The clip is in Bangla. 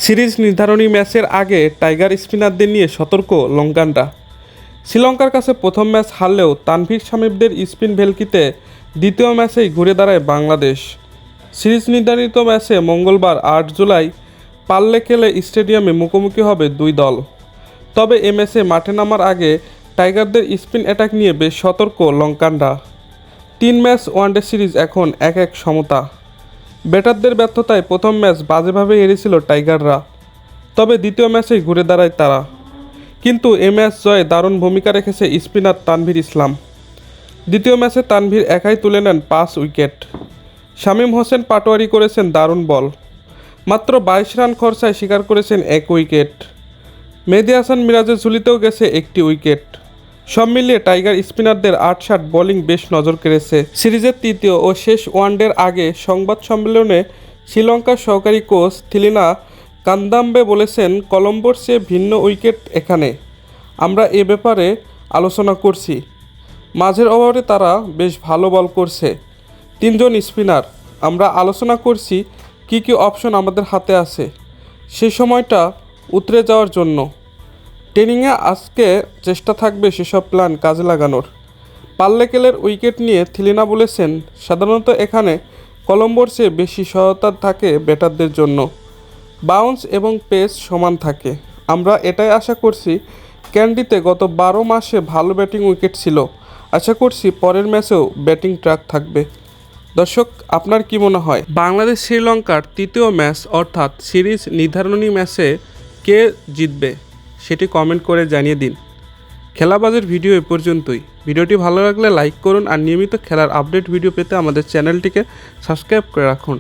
সিরিজ নির্ধারণী ম্যাচের আগে টাইগার স্পিনারদের নিয়ে সতর্ক লঙ্কানরা। শ্রীলঙ্কার কাছে প্রথম ম্যাচ হারলেও তানভীর শামীমদের স্পিন ভেলকিতে দ্বিতীয় ম্যাচেই ঘুরে দাঁড়ায় বাংলাদেশ। সিরিজ নির্ধারিত ম্যাচে মঙ্গলবার ৮ জুলাই পাল্লেকেলে স্টেডিয়ামে মুখোমুখি হবে দুই দল। তবে এ ম্যাচে মাঠে নামার আগে টাইগারদের স্পিন অ্যাটাক নিয়ে বেশ সতর্ক লঙ্কানরা। ৩ ম্যাচ ওয়ানডে সিরিজ এখন ১-১ সমতা। ব্যাটারদের ব্যর্থতায় প্রথম ম্যাচ বাজেভাবে হেরেছিল টাইগাররা, তবে দ্বিতীয় ম্যাচেই ঘুরে দাঁড়ায় তারা। কিন্তু এ ম্যাচ জয়ে দারুণ ভূমিকা রেখেছে স্পিনার তানভীর ইসলাম। দ্বিতীয় ম্যাচে তানভীর একাই তুলে নেন ৫ উইকেট। শামীম হোসেন পাটোয়ারি করেছেন দারুণ বল, মাত্র ২২ রান খরচায় শিকার করেছেন ১ উইকেট। মেহেদী হাসান মিরাজের ঝুলিতেও গেছে ১টি উইকেট। সব মিলিয়ে টাইগার স্পিনারদের ৮-৬ বোলিং বেশ নজর কেড়েছে। সিরিজের তৃতীয় ও শেষ ওয়ানডের আগে সংবাদ সম্মেলনে শ্রীলঙ্কার সহকারী কোচ থিলিনা কান্দাম্বে বলেছেন, কলম্বোর চেয়ে ভিন্ন উইকেট এখানে। আমরা এ ব্যাপারে আলোচনা করছি। মাঝের ওভারে তারা বেশ ভালো বল করছে, ৩ জন স্পিনার। আমরা আলোচনা করছি কী কী অপশন আমাদের হাতে আছে সেই সময়টা উতরে যাওয়ার জন্য। ট্রেনিংয়ে আজকে চেষ্টা থাকবে সেসব প্ল্যান কাজে লাগানোর। পাল্লেকেলের উইকেট নিয়ে থিলিনা বলেছেন, সাধারণত এখানে কলম্বোর চেয়ে বেশি সহায়তা থাকে ব্যাটারদের জন্য। বাউন্স এবং পেস সমান থাকে। আমরা এটাই আশা করছি। ক্যান্ডিতে গত ১২ মাসে ভালো ব্যাটিং উইকেট ছিল। আশা করছি পরের ম্যাচেও ব্যাটিং ট্র্যাক থাকবে। দর্শক, আপনার কি মনে হয় বাংলাদেশ শ্রীলঙ্কার তৃতীয় ম্যাচ অর্থাৎ সিরিজ নির্ধারণী ম্যাচে কে জিতবে সেটি কমেন্ট করে জানিয়ে দিন। খেলাবাজের ভিডিও এ পর্যন্তই। ভিডিওটি ভালো লাগলে লাইক করুন আর নিয়মিত খেলার আপডেট ভিডিও পেতে আমাদের চ্যানেলটিকে সাবস্ক্রাইব করে রাখুন।